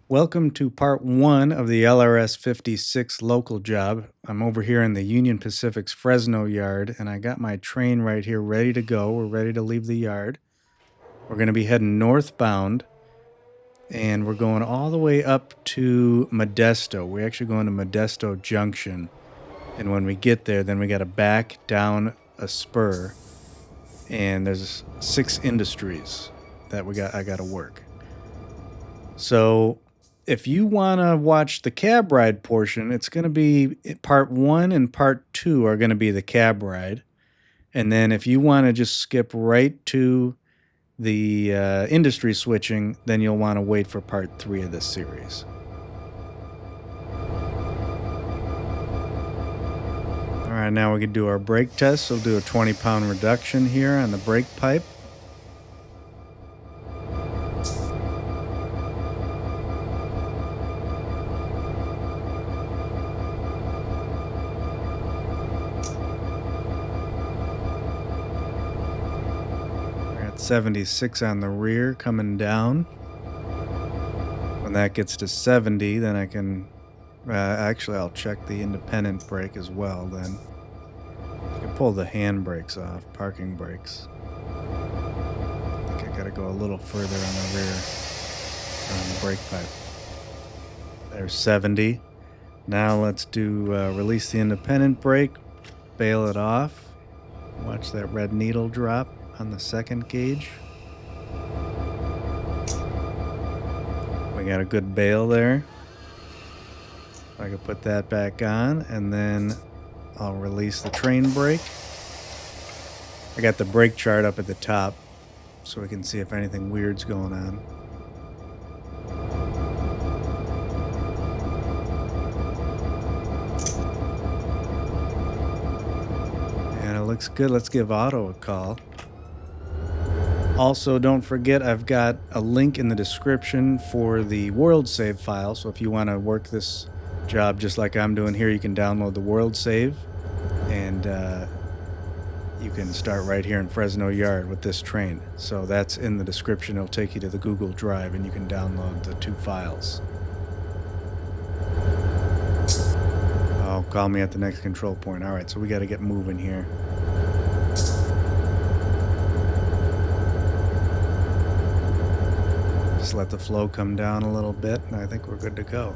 Welcome to part one of the LRS56 local job. I'm over here in the Union Pacific's Fresno yard, and I got my train right here ready to go. We're ready to leave the yard. We're going to be heading northbound, and we're going all the way up to Modesto. We're actually going to Modesto Junction, and when we get there, then we got to back down a spur, and there's 6 industries that I got to work. So if you want to watch the cab ride portion, it's going to be part 1 and part 2 are going to be the cab ride. And then if you want to just skip right to the industry switching, then you'll want to wait for part 3 of this series. All right, now we can do our brake test. We'll do a 20-pound reduction here on the brake pipe. We're at 76 on the rear coming down. When that gets to 70, then I can... actually, I'll check the independent brake as well then. I can pull the hand brakes off, parking brakes. I think I gotta go a little further on the rear on the brake pipe. There's 70. Now let's do release the independent brake, bail it off. Watch that red needle drop on the second gauge. We got a good bail there. I can put that back on, and then I'll release the train brake. I got the brake chart up at the top so we can see if anything weird's going on. And it looks good. Let's give Auto a call. Also, don't forget, I've got a link in the description for the world save file, so if you want to work this job just like I'm doing here, you can download the world save, and you can start right here in Fresno Yard with this train. So that's in the description. It'll take you to the Google Drive, and you can download the 2 files. Oh, call me at the next control point. All right, so we got to get moving here. Just let the flow come down a little bit, and I think we're good to go.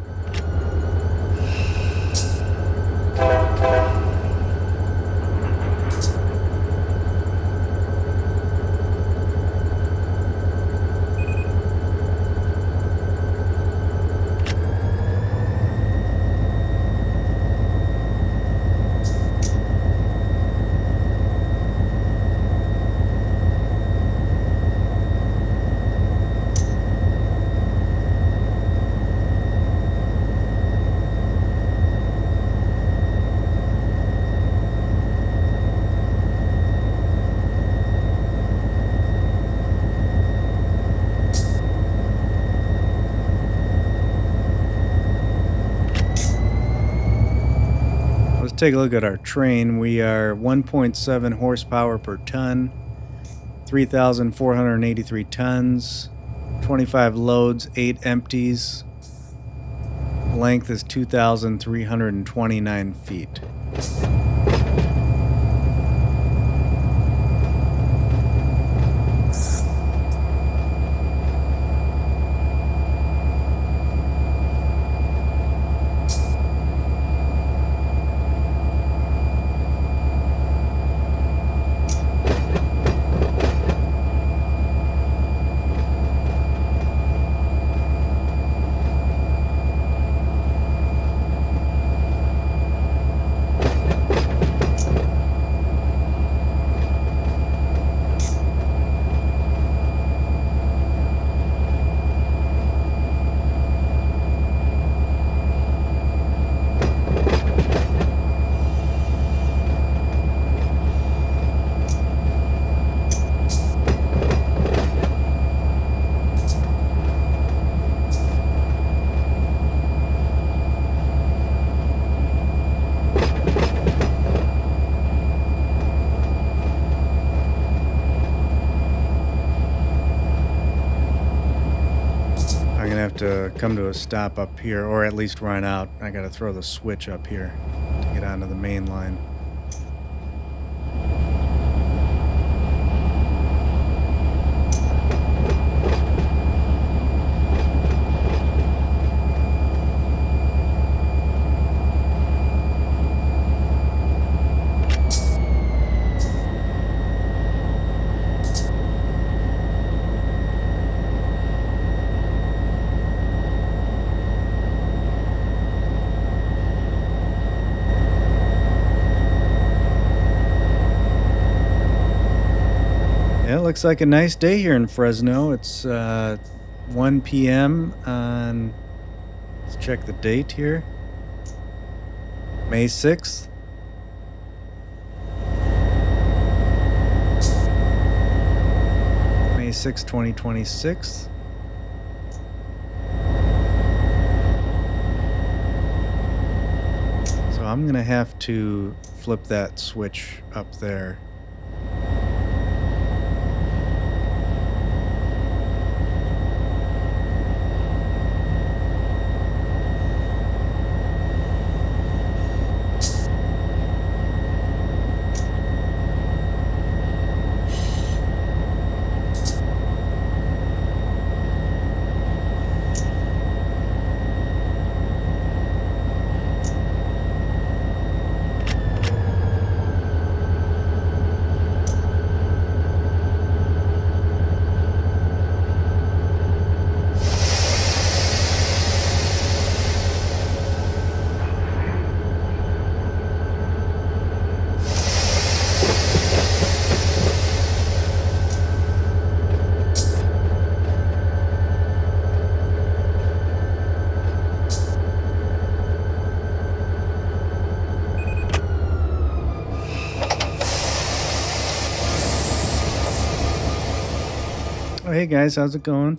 Take a look at our train. We are 1.7 horsepower per ton, 3,483 tons, 25 loads, 8 empties. Length is 2,329 feet. have to come to a stop up here, or at least run out. I gotta throw the switch up here to get onto the main line. Yeah, it looks like a nice day here in Fresno. It's 1 p.m. on, let's check the date here, May 6th. May 6th, 2026. So I'm going to have to flip that switch up there. Oh, hey guys, how's it going?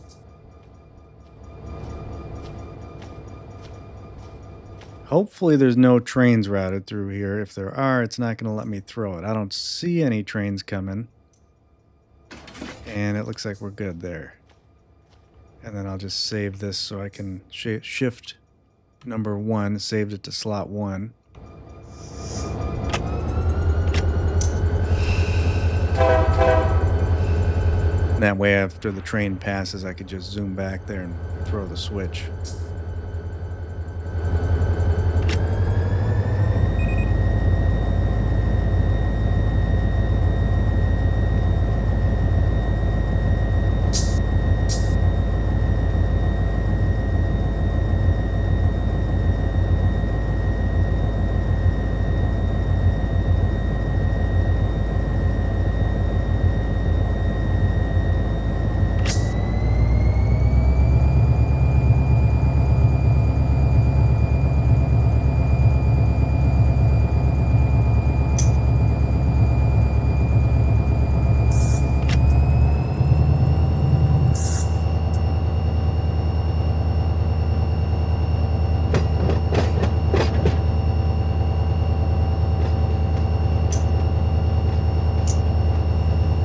Hopefully there's no trains routed through here. If there are, it's not going to let me throw it. I don't see any trains coming. And it looks like we're good there. And then I'll just save this so I can shift number 1, saved it to slot 1. That way, after the train passes, I could just zoom back there and throw the switch.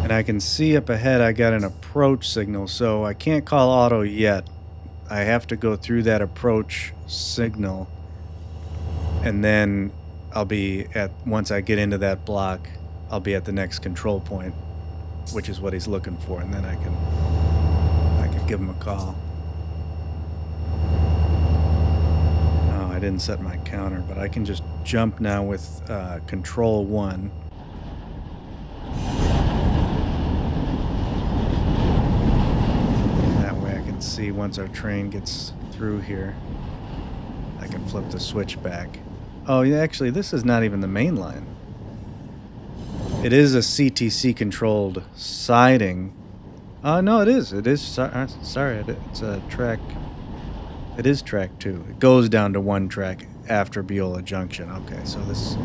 And I can see up ahead I got an approach signal, so I can't call auto yet. I have to go through that approach signal, and then I'll be at, once I get into that block, I'll be at the next control point, which is what he's looking for, and then I can give him a call. Oh, I didn't set my counter, but I can just jump now with control 1. See, once our train gets through here, I can flip the switch back. Oh yeah, actually this is not even the main line. It is a CTC controlled siding. No, it is sorry, it's a track. It is track 2. It goes down to 1 track after Biola Junction. Okay, so this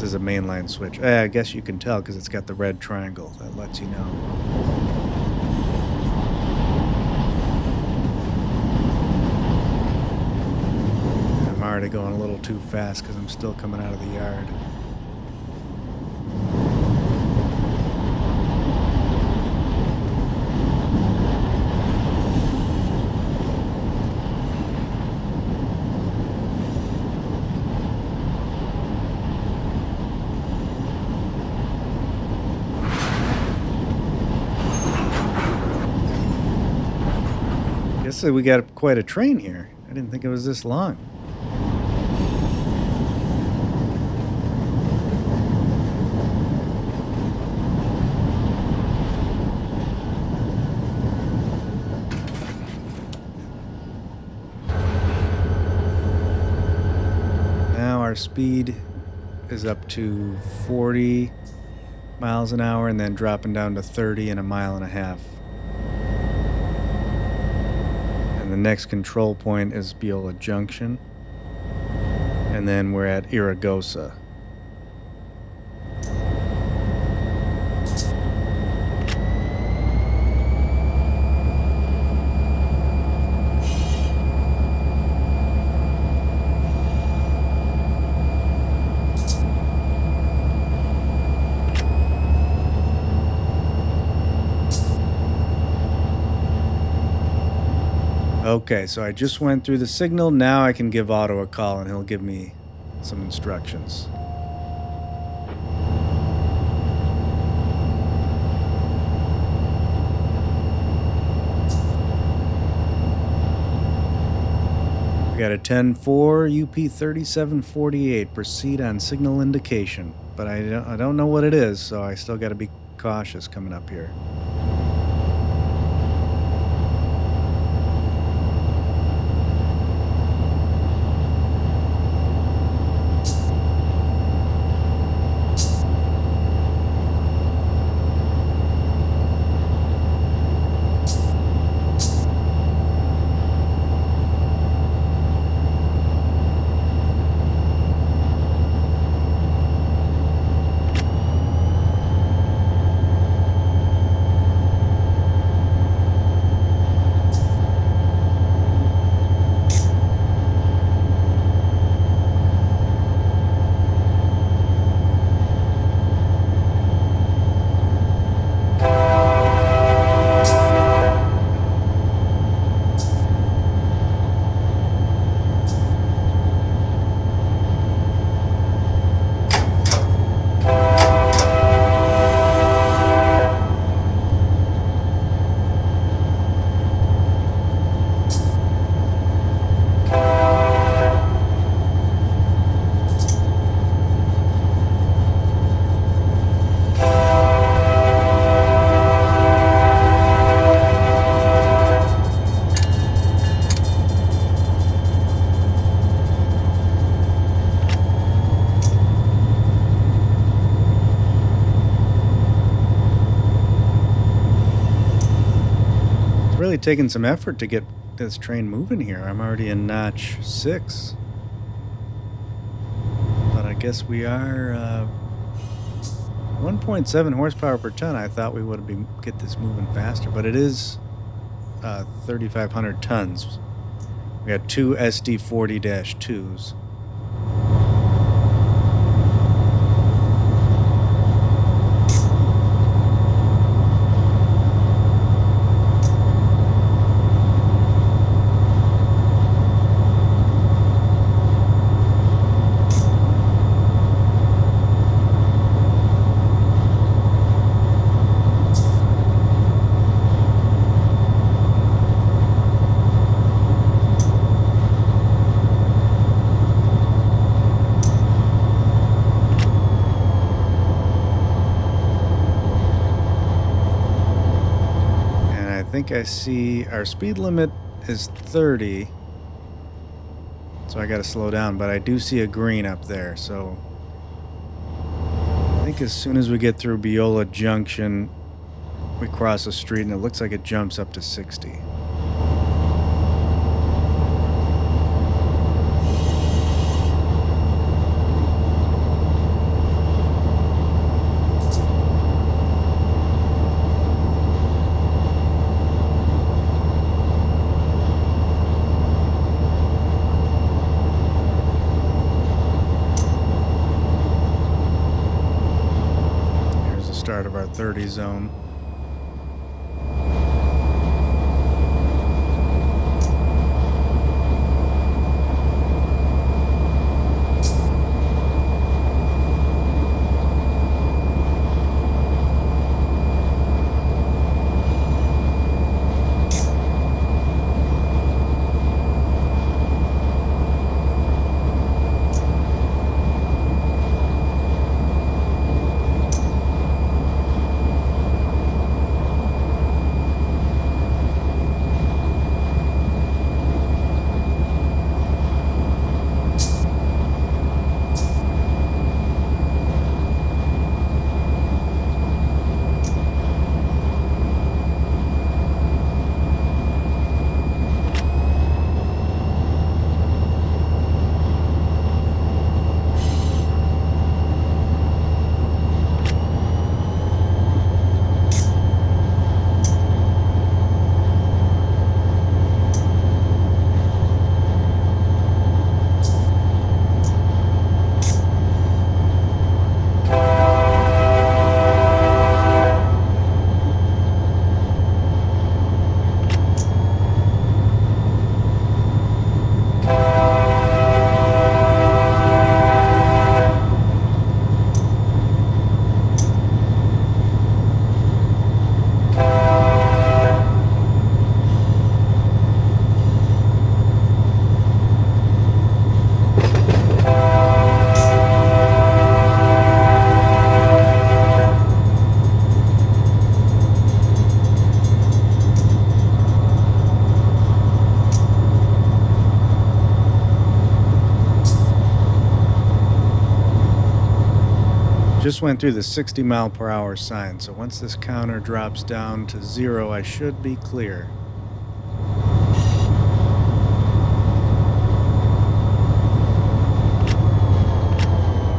is a mainline switch. I guess you can tell because it's got the red triangle that lets you know. Already going a little too fast because I'm still coming out of the yard. Looks like we got quite a train here. I didn't think it was this long. Now our speed is up to 40 miles an hour and then dropping down to 30 in a mile and a half. And the next control point is Biola Junction. And then we're at Irrigosa. Okay, so I just went through the signal. Now I can give Otto a call and he'll give me some instructions. We got a 10-4 UP 3748. Proceed on signal indication. But I don't know what it is, so I still got to be cautious coming up here. Really taking some effort to get this train moving here. I'm already in notch 6. But I guess we are 1.7 horsepower per ton. I thought we would get this moving faster, but it is 3,500 tons. We got 2 SD40-2s. I think I see our speed limit is 30, so I got to slow down, but I do see a green up there, so I think as soon as we get through Biola Junction, we cross a street and it looks like it jumps up to 60. Start of our 30 zone. Just went through the 60 mile per hour sign, so once this counter drops down to 0, I should be clear.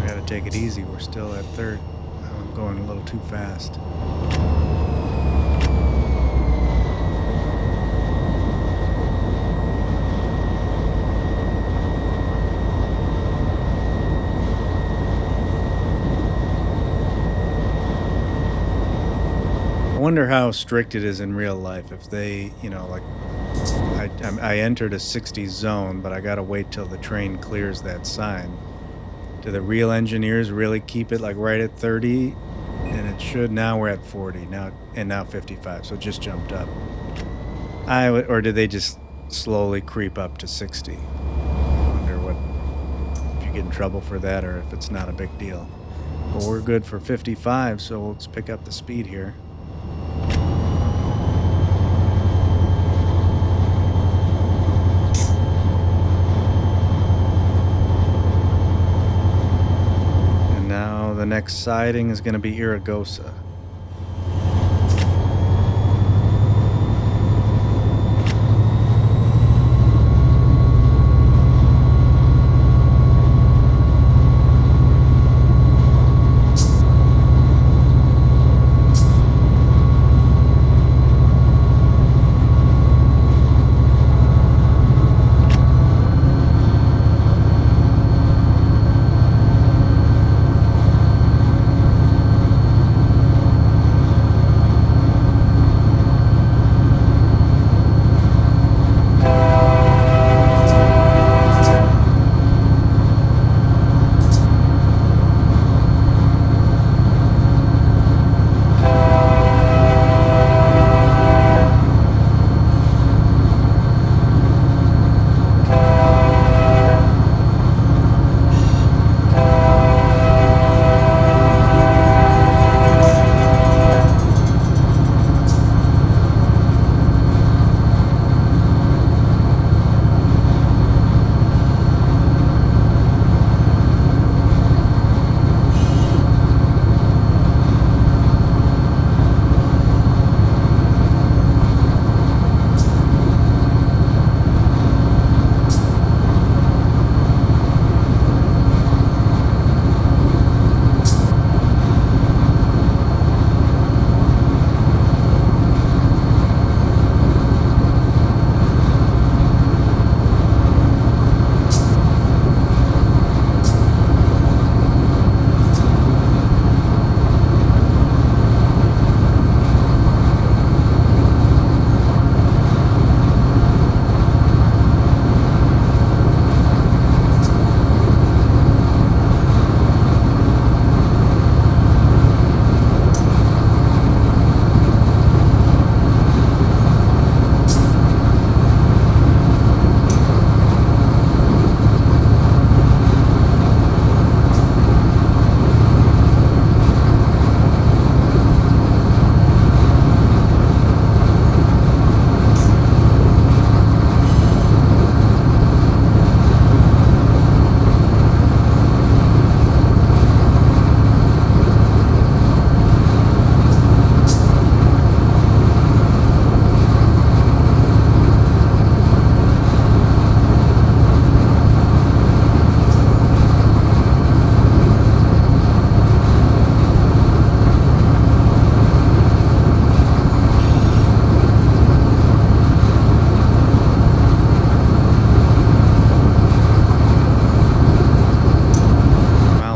We gotta take it easy, we're still at third. I'm going a little too fast. I wonder how strict it is in real life. If they, like I entered a 60 zone, but I gotta wait till the train clears that sign. Do the real engineers really keep it like right at 30? And it should. Now we're at 40 now, and now 55. So it just jumped up. Or did they just slowly creep up to 60? I wonder if you get in trouble for that, or if it's not a big deal. But we're good for 55, so let's pick up the speed here. The next siding is going to be Irrigosa.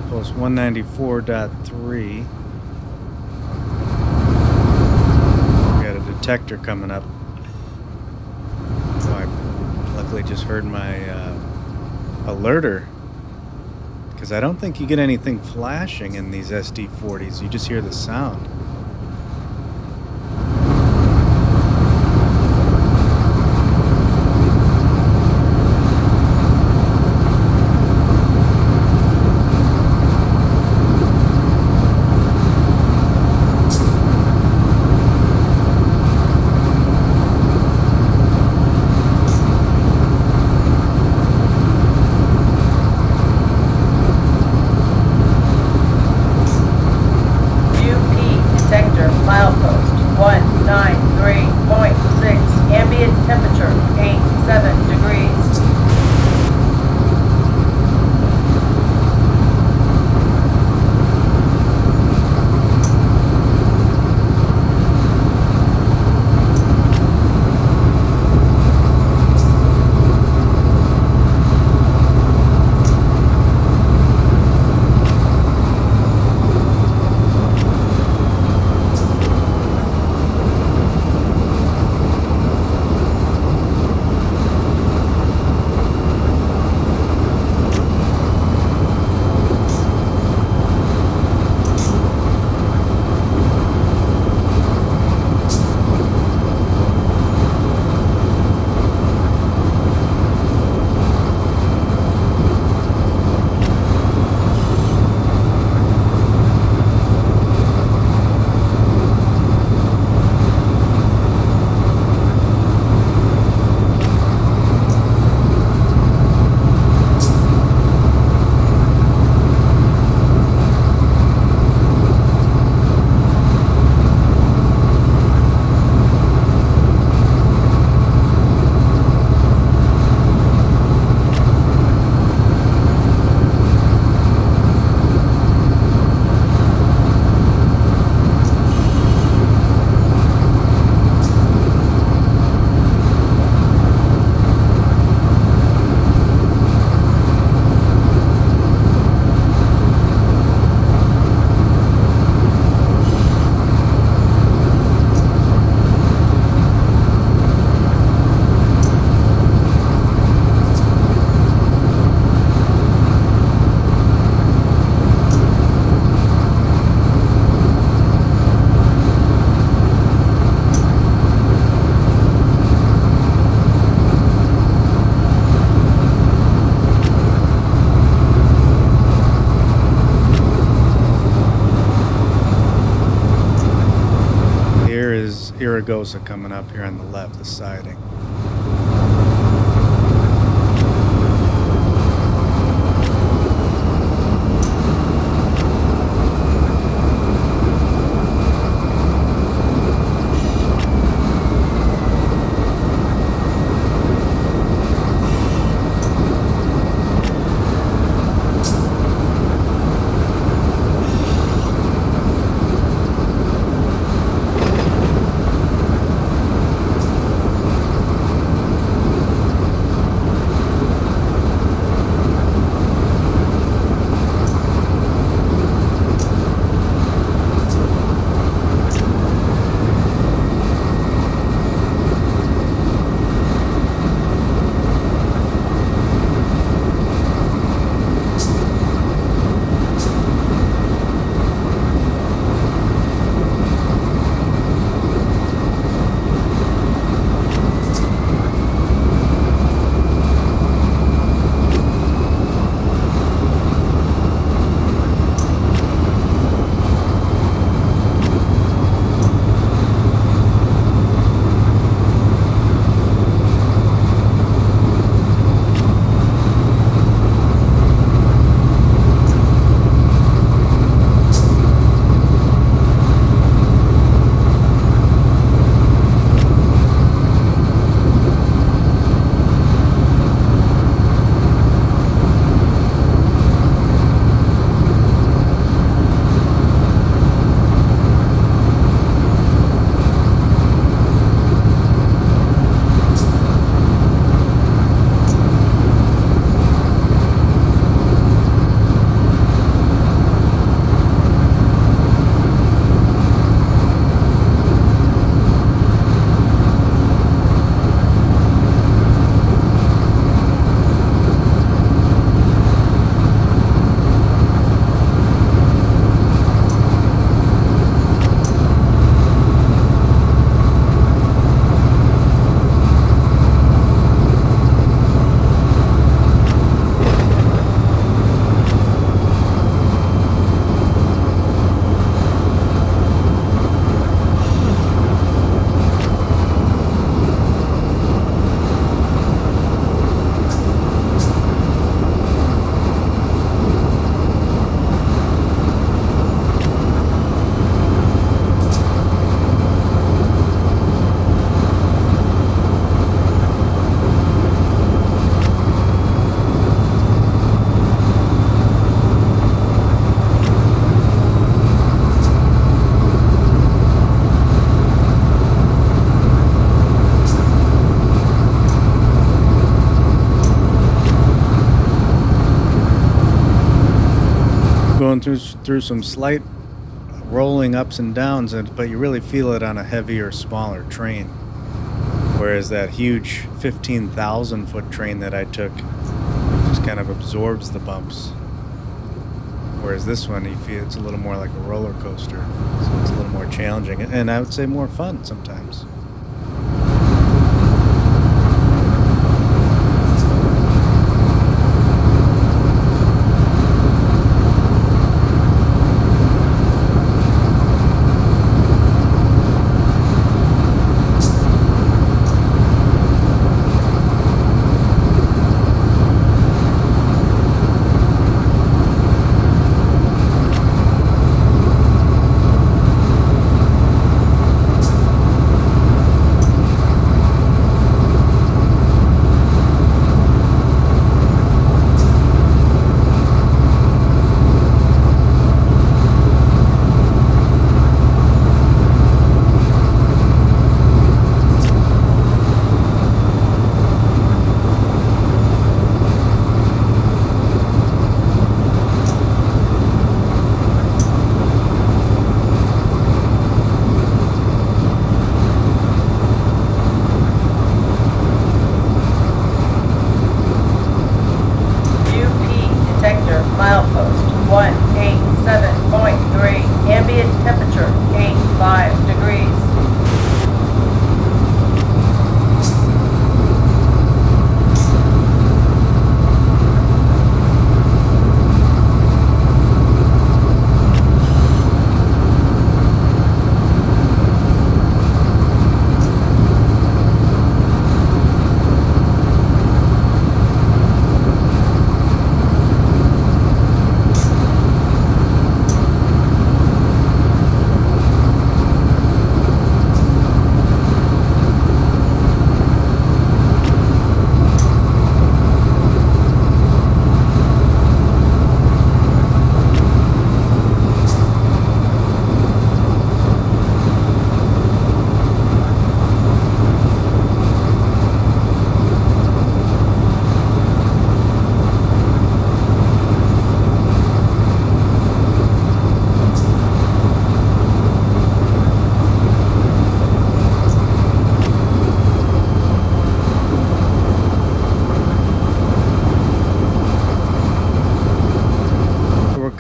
Milepost 194.3. We got a detector coming up. So I luckily just heard my alerter, because I don't think you get anything flashing in these SD40s. You just hear the sound. Irrigosa coming up here on the left, the siding. Going through some slight rolling ups and downs, but you really feel it on a heavier, smaller train. Whereas that huge 15,000 foot train that I took just kind of absorbs the bumps. Whereas this one, you feel it's a little more like a roller coaster. So it's a little more challenging, and I would say more fun sometimes.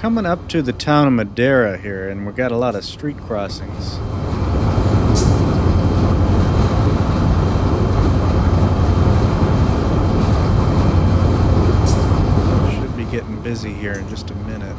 coming up to the town of Madera here, and we've got a lot of street crossings. Should be getting busy here in just a minute.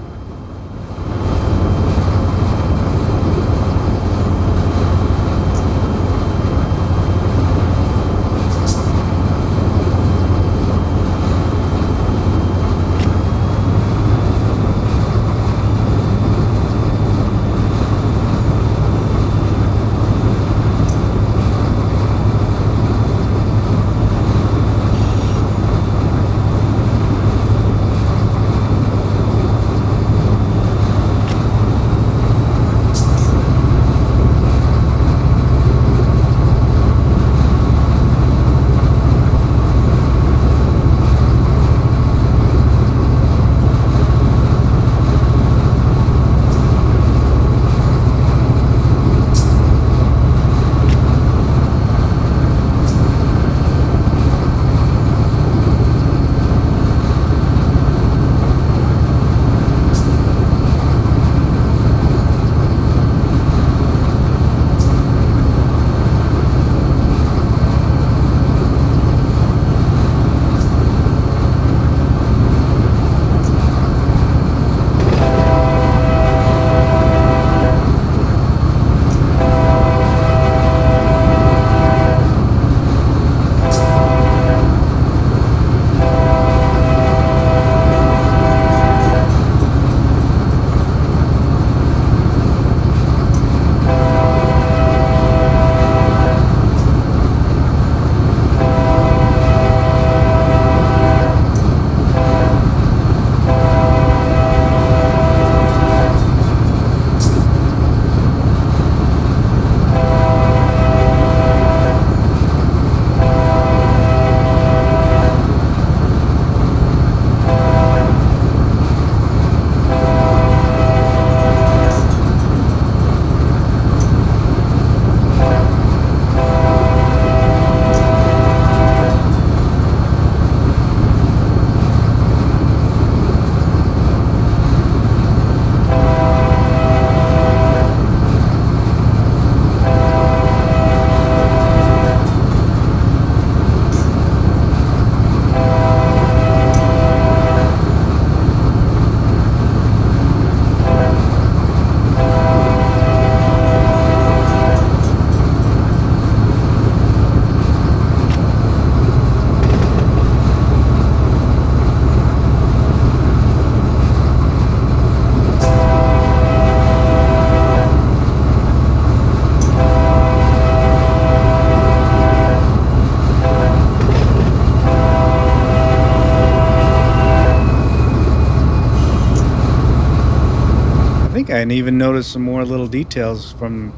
I can even notice some more little details from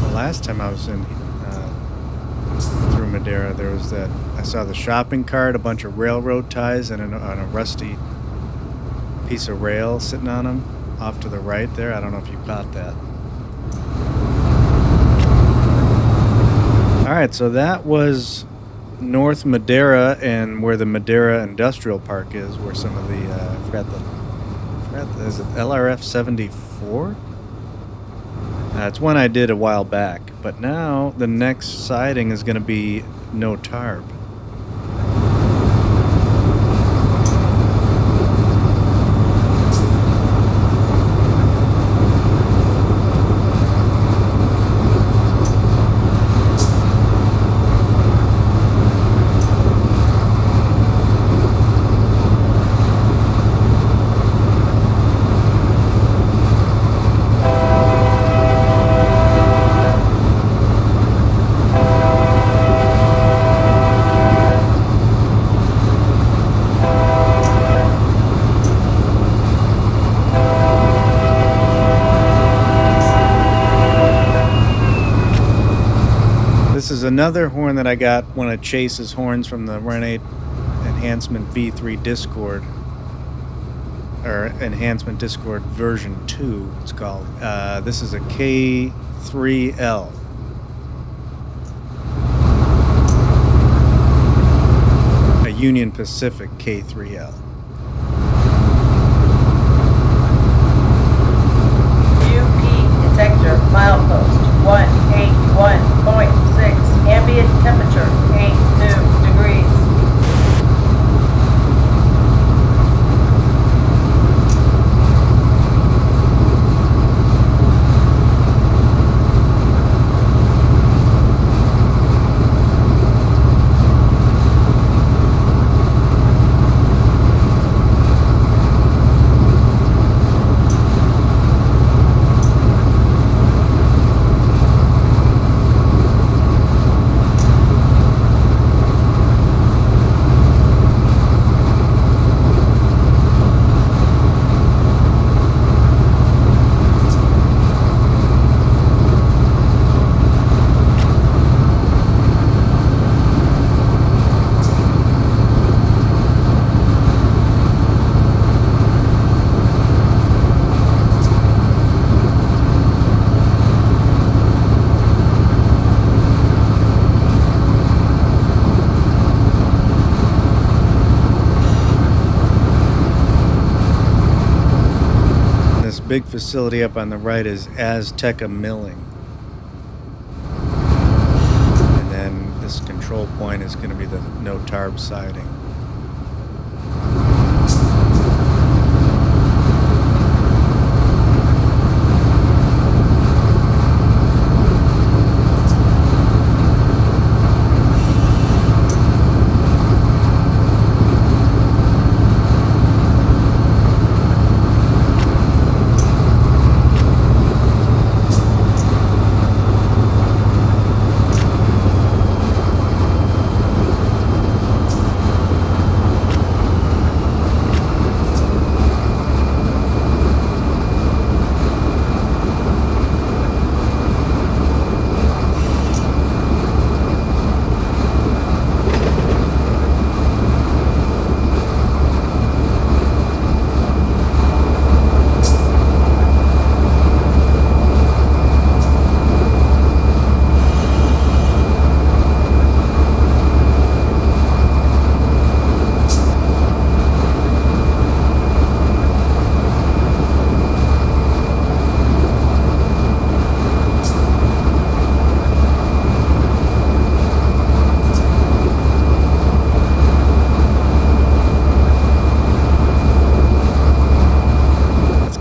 the last time I was in through Madera. There was that, I saw the shopping cart, a bunch of railroad ties, and a rusty piece of rail sitting on them off to the right there. I don't know if you caught that. All right, so that was North Madera and where the Madera Industrial Park is, where some of the is it LRF56? It's one I did a while back, but now the next siding is going to be Notarb. This is another horn that I got, one of Chase's horns from the Renate Enhancement V3 Discord, or Enhancement Discord version 2, it's called. This is a K3L. A Union Pacific K3L. big facility up on the right is Azteca Milling. And then this control point is going to be the Notarb siding.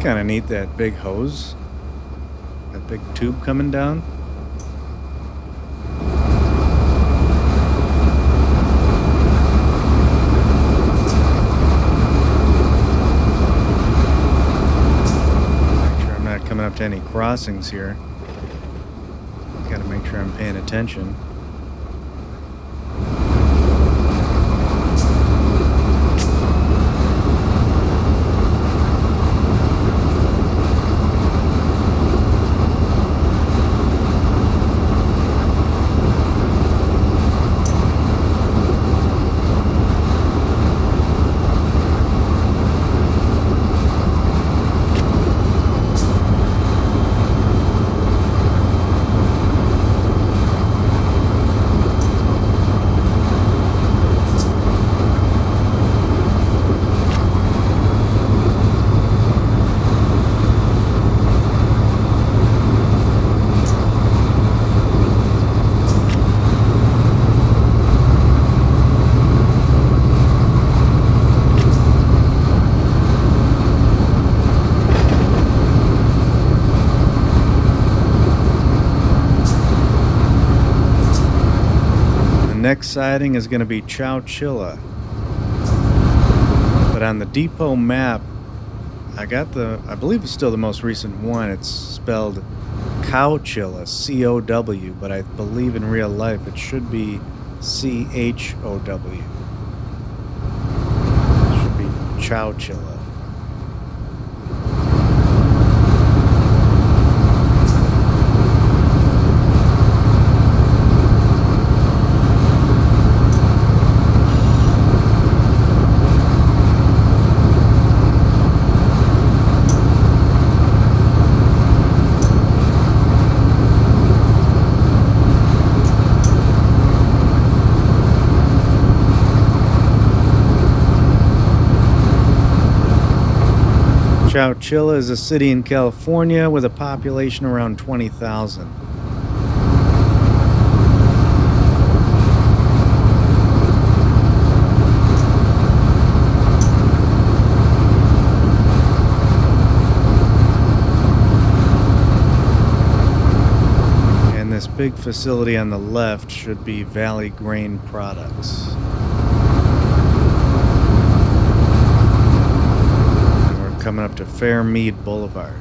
Kind of neat, that big hose, that big tube coming down. Make sure I'm not coming up to any crossings here. Got to make sure I'm paying attention. Next siding is going to be Chowchilla, but on the depot map I believe it's still the most recent one. It's spelled Cowchilla, C-O-W, but I believe in real life it should be C-H-O-W. It should be Chowchilla. Chowchilla is a city in California with a population around 20,000. And this big facility on the left should be Valley Grain Products. Coming up to Fairmead Boulevard.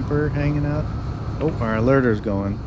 camper hanging out. Oh, our alerter's going.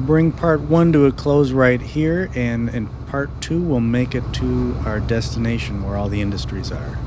Bring part 1 to a close right here, and in part 2 we'll make it to our destination where all the industries are.